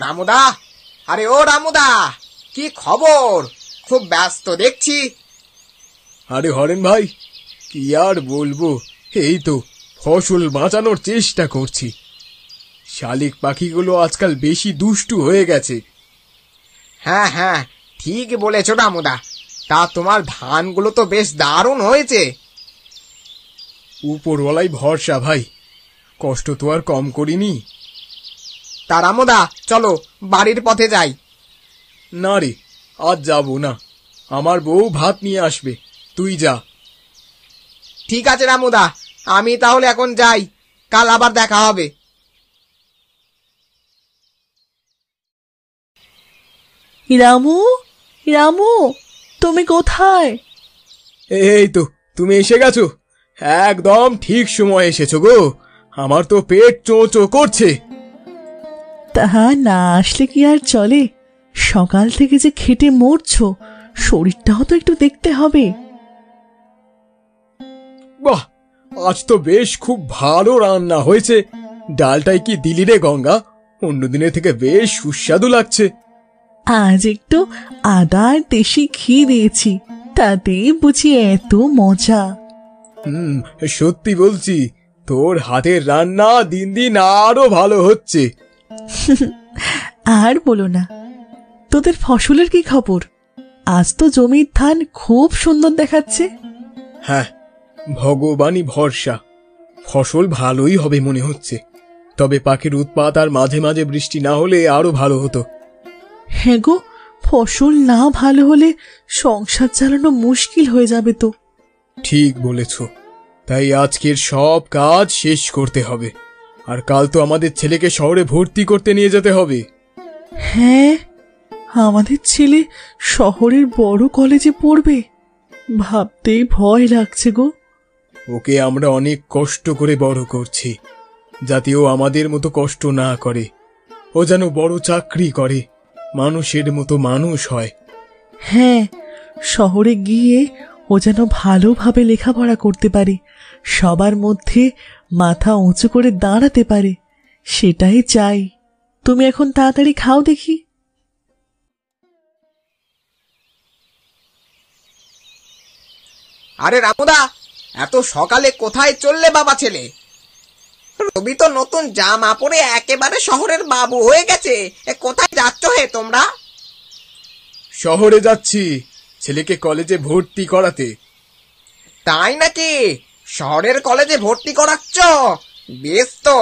রামুদা, আরে ও রামুদা, কি খবর? খুব ব্যস্ত দেখছি। আরে হরেন ভাই, কি আর বলবো, এই তো ফসল বাঁচানোর চেষ্টা করছি। শালিক পাখিগুলো আজকাল বেশি দুষ্টু হয়ে গেছে। হ্যাঁ হ্যাঁ, ঠিক বলেছ রামুদা। তা তোমার ধানগুলো তো বেশ দারুণ হয়েছে। উপরওয়ালাই ভরসা ভাই, কষ্ট তো আর কম করিনি। তা রামুদা, চলো বাড়ির পথে যাই। না রে, আজ যাব না, আমার বউ ভাত নিয়ে আসবে, তুই যা। ঠিক আছে রামুদা, আমি তাহলে এখন যাই, কাল আবার দেখা হবে। রামু, রামু, তুমি কোথায়? এই তো তুমি এসে গেছো, একদম ঠিক সময় এসেছো গো। আমার তো পেট চোঁ চোঁ করছে। তা না আসলে কি আর চলে? সকাল থেকে যে খেটে মরছো, শরীরটাও তো একটু দেখতে হবে। বাহ, আজ তো বেশ খুব ভালো রান্না হয়েছে। ডালটাই কি দিলি রে গঙ্গা? অন্যদিনের থেকে বেশ সুস্বাদু লাগছে। আজ একটু আদা আর দেশি ঘি দিয়েছি, তাতে বুঝি এত মজা। সত্যি বলছি, তোর হাতের রান্না দিন দিন আরো ভালো হচ্ছে। আর বলো না, তোদের ফসলের কি খবর? আজ তো জমির ধান খুব সুন্দর দেখাচ্ছে। হ্যাঁ, ভগবানই ভরসা, ফসল ভালোই হবে মনে হচ্ছে। তবে পাখির উৎপাত আর মাঝে মাঝে বৃষ্টি না হলে আরো ভালো হতো। হ্যাঁ গো, ফসল না ভালো হলে সংসার চালানো মুশকিল হয়ে যাবে তো। ঠিক বলেছ, তাই আজকের সব কাজ শেষ করতে হবে। আর কাল তো আমাদের ছেলেকে শহরে ভর্তি করতে নিয়ে যেতে হবে। হ্যাঁ, আমাদের ছেলে শহরের বড় কলেজে পড়বে, ভাবতেই ভয় লাগছে গো। ওকে আমরা অনেক কষ্ট করে বড় করছি, যাতে ও আমাদের মতো কষ্ট না করে। ও যেন বড় চাকরি করে, মানুষের মতো মানুষ হয়। হ্যাঁ, শহরে গিয়ে ও যেন ভালোভাবে লেখাপড়া করতে পারে, সবার মধ্যে মাথা উঁচু করে দাঁড়াতে পারে, সেটাই চাই। তুমি এখন তাড়াতাড়ি খাও দেখি। আরে রামুদা, এত সকালে কোথায় চললে বাবা ছেলে? রবি তো নতুন জামা পরে একেবারে শহরের বাবু হয়ে গেছে। কোথায় যাচ্ছ হে তোমরা? শহরে যাচ্ছি ছেলেকে কলেজে ভর্তি করাতে। তাই নাকি? শহরের কলেজে ভর্তি করাচ্ছ? বেশ তো,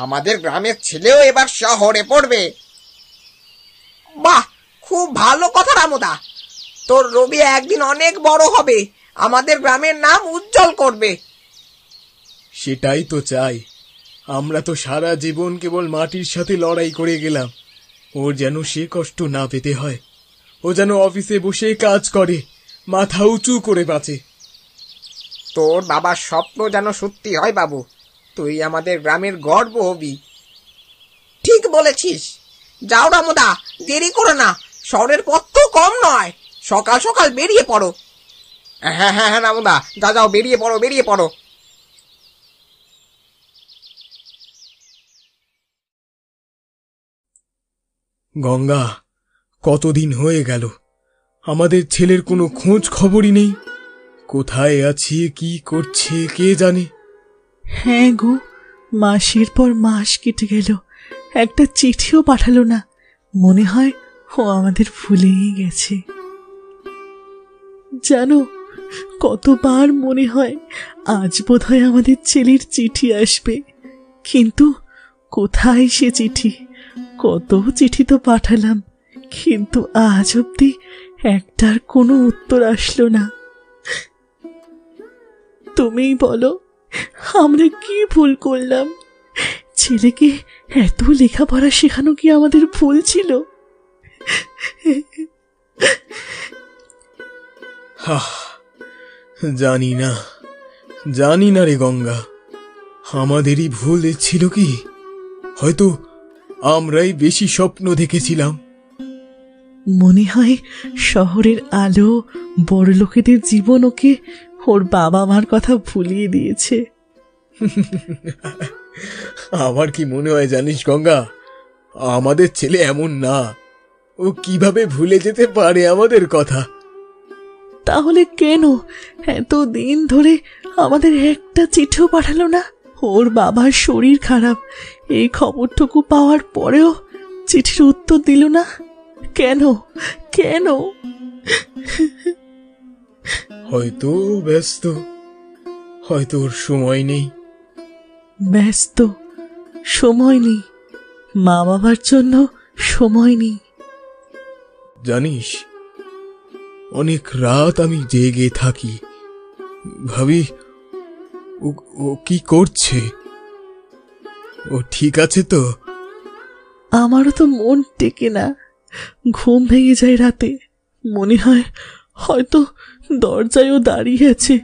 আমাদের গ্রামের ছেলেও এবার শহরে পড়বে। বাহ, খুব ভালো কথা রামুদা। তোর রবি একদিন অনেক বড় হবে, আমাদের গ্রামের নাম উজ্জ্বল করবে। সেটাই তো চাই। আমরা তো সারা জীবন কেবল মাটির সাথে লড়াই করে গেলাম। ওর যেন সে কষ্ট না পেতে হয়। ও যেন অফিসে বসে কাজ করে, মাথা উঁচু করে বাঁচে। তোর বাবার স্বপ্ন যেন সত্যি হয় বাবু, তুই আমাদের গ্রামের গর্ব হবি। ঠিক বলেছিস। যাও রামুদা, দেরি করো না, শহরের পথ তো কম নয়। সকাল সকাল বেরিয়ে পড়ো। হ্যাঁ হ্যাঁ হ্যাঁ রামুদা, যা যাও, বেরিয়ে পড়ো বেরিয়ে পড়ো। গঙ্গা, কতদিন হয়ে গেল, আমাদের ছেলের কোনো খোঁজ খবরই নেই। কোথায় আছে, কি করছে কে জানে। হ্যাঁ গো, মাসের পর মাস কেটে গেল, একটা চিঠিও পাঠালো না। মনে হয় ও আমাদের ভুলেই গেছে। জানো, কতবার মনে হয় আজ বোধহয় আমাদের ছেলের চিঠি আসবে, কিন্তু কোথায় সে চিঠি? কত চিঠি তো পাঠালাম, কিন্তু আজ অব্দি একটার কোনো উত্তর আসলো না। তুমিই বলো, আমরা কি ভুল করলাম? ছেলেকে এত লেখাপড়া শেখানো কি আমাদের ভুল ছিল? জানি না রে গঙ্গা, আমাদেরই ভুল ছিল কি? হয়তো আমরাই বেশি স্বপ্ন দেখেছিলাম। মনে হয় শহরের আলো, বড় লোকেদের জীবন ওকে ওর বাবা মার কথা ভুলিয়ে দিয়েছে। আমার কি মনে হয় জানিস গঙ্গা, আমাদের ছেলে এমন না। ও কিভাবে ভুলে যেতে পারে আমাদের কথা? তাহলে কেন এতদিন ধরে আমাদের একটা চিঠিও পাঠালো না? ওর বাবার শরীর খারাপ, এই খবরটুকু পাওয়ার পরেও চিঠির উত্তর দিল না কেন? কেন? হয়তো ব্যস্ত, হয়তো ওর সময় নেই। ব্যস্ত, সময় নেই, মা বাবার জন্য সময় নেই। জানিস, অনেক রাত আমি জেগে থাকি, ভাবি ও কি করছে, ও ঠিক আছে তো? আমারও তো মন টেকে না, ঘুম ভেঙে যায় রাতে। মনে হয় হয়তো দরজায়ও দাঁড়িয়ে আছে,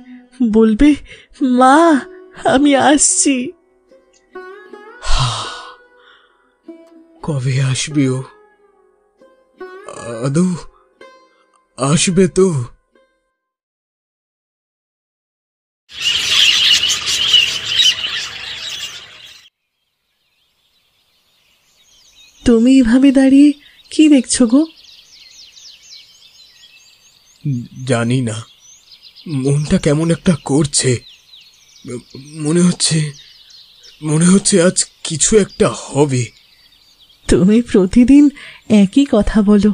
বলবে মা আমি আসছি। কবে আসবে ও? আদৌ আসবে তো? তুমি এভাবে দাঁড়িয়ে কি দেখছো গো? জানি না, মনটা কেমন একটা করছে। মনে হচ্ছে আজ কিছু একটা হবে। তুমি প্রতিদিন একই কথা বলো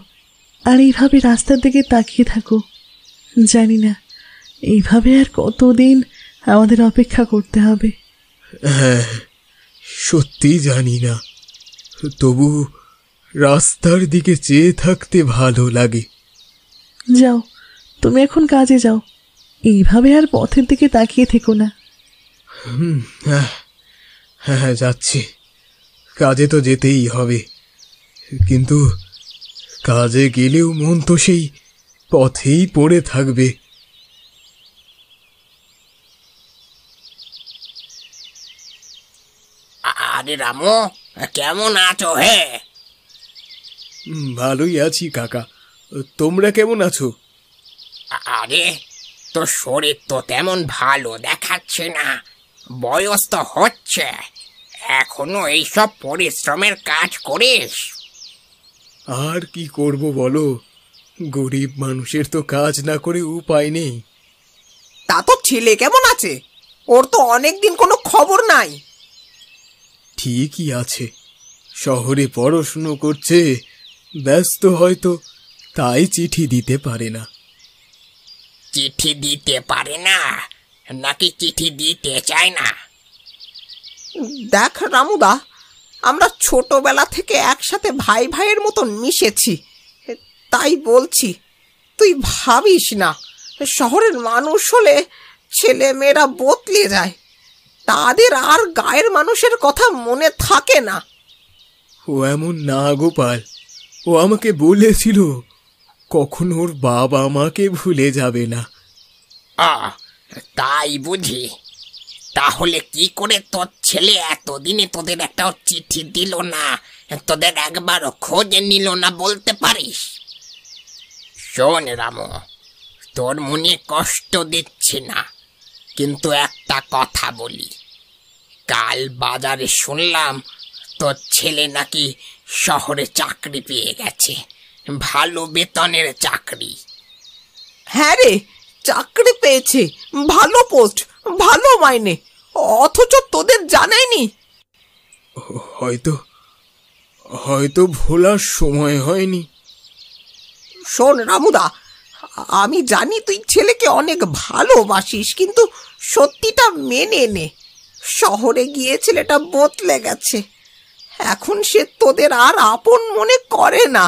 আর এইভাবে রাস্তার দিকে তাকিয়ে থাকো। জানি না এইভাবে আর কতদিন আমাদের অপেক্ষা করতে হবে। হ্যাঁ, সত্যি জানি না, তবু রাস্তার দিকে চেয়ে থাকতে ভালো লাগে। যাও, তুমি এখন কাজে যাও, এইভাবে আর পথের দিকে তাকিয়ে থেকো না। হ্যাঁ হ্যাঁ, যাচ্ছি। কাজে তো যেতেই হবে, কিন্তু কাজে গেলেও মন তো সেই পথেই পড়ে থাকবে। আরে রামু, কেমন আছো হে? ভালোই আছি কাকা, তোমরা কেমন আছো? আরে তোর শরীর তো তেমন ভালো দেখাচ্ছে না, বয়স তো হচ্ছে, এখনো এইসব পরিশ্রমের কাজ করিস? আর কি করব বলো, গরিব মানুষের তো কাজ না করে উপায় নেই। তা তো ছেলে কেমন আছে? ওর তো অনেকদিন কোনো খবর নাই। ঠিকই আছে, শহরে পড়াশুনো করছে, ব্যস্ত হয়তো, তাই চিঠি দিতে পারে না। চিঠি দিতে পারে না নাকি চিঠি দিতে চায় না? দেখ রামুদা, আমরা ছোটবেলা থেকে একসাথে ভাই ভাইয়ের মতন মিশেছি, তাই বলছি তুই ভাবিস না, শহরের মানুষ হলে ছেলে মেয়েরা বদলে যায়, তাদের আর গায়ের মানুষের কথা মনে থাকে না। ও এমন না গোপাল, ও আমাকে বলেছিল কখনো ওর বাবা মাকে ভুলে যাবে না। তাই বুঝি? তাহলে কি করে তোর ছেলে এতদিনে তোদের একটাও চিঠি দিল না, তোদের একবারও খোঁজ নিল না বলতে পারিস? শোন রামু, তোর মনে কষ্ট দিচ্ছি না, কিন্তু একটা কথা বলি, কাল বাজারে শুনলাম তোর ছেলে নাকি শহরে চাকরি পেয়ে গেছে, ভালো বেতনের চাকরি। হ্যাঁ রে, চাকরি পেয়েছে, ভালো পোস্ট, ভালো মাইনে, অথচ তোদের জানায়নি। হয়তো ভোলার সময় হয়নি। শোন রামুদা, আমি জানি তুই ছেলেকে অনেক ভালোবাসিস, কিন্তু সত্যিটা মেনে নে, শহরে গিয়ে ছেলেটা বদলে গেছে, এখন সে তোদের আর আপন মনে করে না।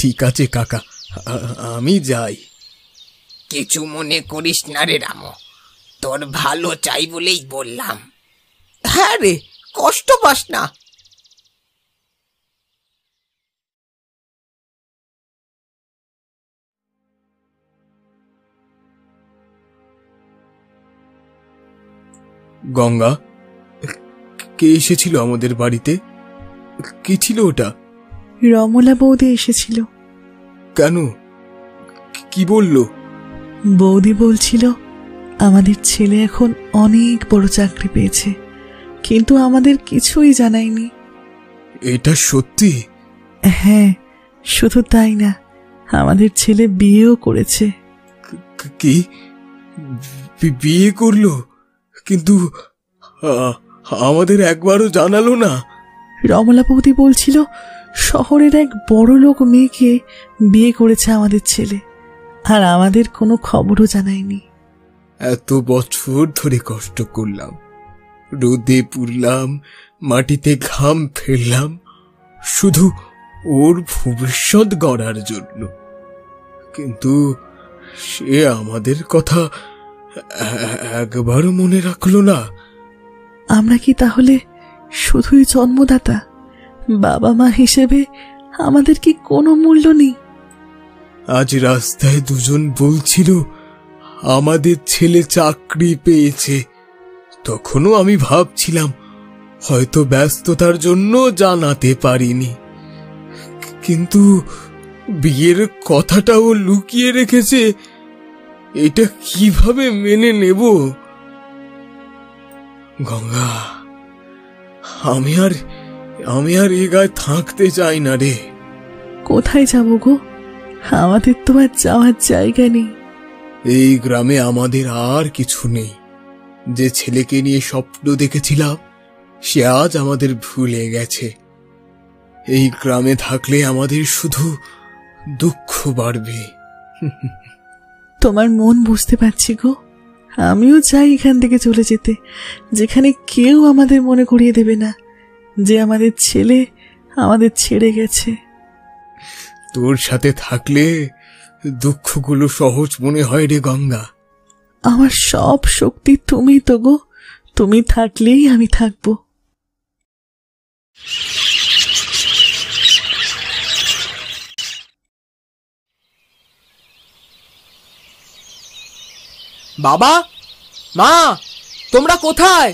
ঠিক আছে কাকা, আমি যাই। কিছু মনে করিস না রে রামু, তোর ভালো চাই বলেই বললাম। হ্যাঁ রে, কষ্ট পাস না। গঙ্গা, কে এসেছিল আমাদের বাড়িতে? কি ছিল ওটা? রমলা বৌদি এসেছিল। কেন, কি বলল? বৌদি বলছিল আমাদের ছেলে এখন অনেক বড় চাকরি পেয়েছে, কিন্তু আমাদের কিছুই জানায়নি। এটা সত্যি? হ্যাঁ, শুধু তাই না, আমাদের ছেলে বিয়েও করেছে। কি? বিয়ে করলো? কিন্তু আমাদের একবারও জানালো না। রমলা বৌদি বলছিল শহরের এক বড় লোক মেয়েকে বিয়ে করেছে আমাদের ছেলে, আর আমাদের কোনো খবরও জানায়নি। এত বছর ধরে কষ্ট করলাম, রোদে পুড়লাম, মাটিতে ঘাম ফেললাম, শুধু ওর ভবিষ্যৎ গড়ার জন্য। কিন্তু সে আমাদের কথা একবারও মনে রাখলো না। আমরা কি তাহলে শুধুই জন্মদাতা? বাবা মা হিসেবে আমাদের কি কোনো মূল্য নেই? আজ রাস্তায় দুজন বলছিল আমাদের ছেলে চাকরি পেয়েছে। তখনও আমি ভাবছিলাম হয়তো ব্যস্ততার জন্য জানাতে পারিনি, কিন্তু বিয়ের কথাটাও লুকিয়ে রেখেছে। এটা কিভাবে মেনে নেব? গঙ্গা, আমি আর এ গায়ে থাকতে চাই না রে। কোথায় যাব গো? আমাদের তো আর যাওয়ার জায়গা নেই। এই গ্রামে আমাদের আর কিছু নেই। যে ছেলেকে নিয়ে স্বপ্ন দেখেছিলাম সে আজ আমাদের ভুলে গেছে। এই গ্রামে থাকলে আমাদের শুধু দুঃখ বাড়বে। তোমার মন বুঝতে পারছি গো। আমিও চাই এখান থেকে চলে যেতে, যেখানে কেউ আমাদের মনে করিয়ে দেবে না যে আমাদের ছেলে আমাদের ছেড়ে গেছে। তোর সাথে থাকলে দুঃখগুলো সহজ মনে হয় রে গঙ্গা। আমার সব শক্তি তুমি তো গো, তুমি থাকলেই আমি থাকবো। বাবা, মা, তোমরা কোথায়?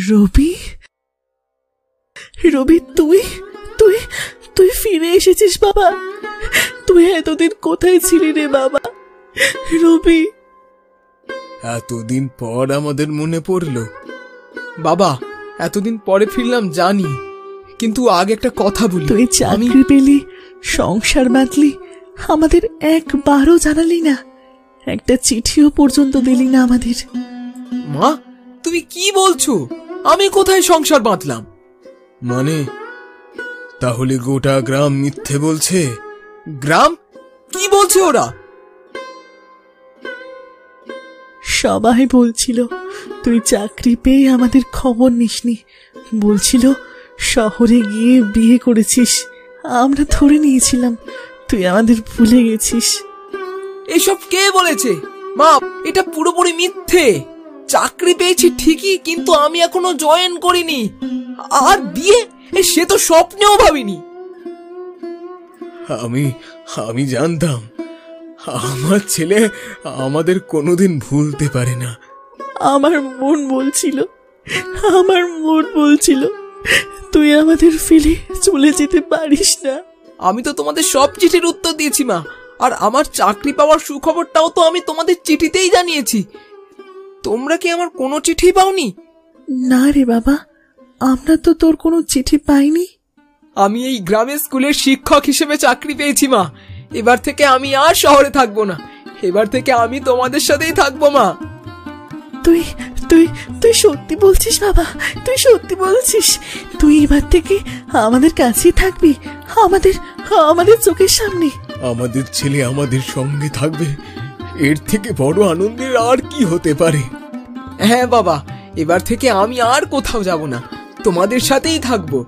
রবি, রবি, তুই তুই তুই ফিরে এসেছিস বাবা। তুই এতদিন কোথায় ছিলি রে বাবা? রবি, এতদিন পর আমাদের মনে পড়ল। বাবা, এতদিন পরে ফিরলাম জানি, কিন্তু আগে একটা কথা বলি। তুই চাকরি পেলি, সংসার বাঁধলি, আমাদের একবারও জানালি না, একটা চিঠিও পর্যন্ত দিলি না আমাদের। মা, তুমি কি বলছো? আমি কোথায় সংসার বাঁধলাম? মানে তাহলে গোটা গ্রাম মিথ্যে বলছে? গ্রাম? কি বলছে ওরা? সবাই বলছিল তুই চাকরি পেয়ে আমাদের খবর নিসনি, বলছিল শহরে গিয়ে বিয়ে করেছিস। আমরা ধরে নিয়েছিলাম তুই আমাদের ভুলে গেছিস। এসব কে বলেছে? মা, এটা পুরোপুরি মিথ্যে। চাকরি পেয়েছি ঠিকই, কিন্তু আমি এখনো জয়েন করিনি। আর বিয়ে, সে তো স্বপ্নেও ভাবিনি। আমি জানতাম আমার ছেলে আমাদের কোনোদিন ভুলতে পারে না। আমার মন বলছিল তুই আমাদের ফেলে চলে যেতে পারিস না। আমি তো তোমাদের সব চিঠির উত্তর দিয়েছি মা, আর আমার চাকরি পাওয়ার সুখবরটাও তো আমি তোমাদের চিঠিতেই জানিয়েছি। তোমরা কি আমার কোনো চিঠি পাওনি? না রে বাবা, আমরা তো তোর কোনো চিঠি পাইনি। আমি এই গ্রামের স্কুলের শিক্ষক হিসেবে চাকরি পেয়েছি মা। এবার থেকে আমি আর শহরে থাকবো না, এবার থেকে আমি তোমাদের সাথেই থাকবো মা। তুই তুই তুই সত্যি বলছিস বাবা? তুই সত্যি বলছিস? তুই এবার থেকে আমাদের কাছেই থাকবি, আমাদের চোখের সামনে? আমাদের ছেলে আমাদের সঙ্গে থাকবে, এর থেকে বড় আনন্দের আর কি হতে পারে? হ্যাঁ বাবা, এবার থেকে আমি আর কোথাও যাব না, তোমাদের সাথেই থাকবো।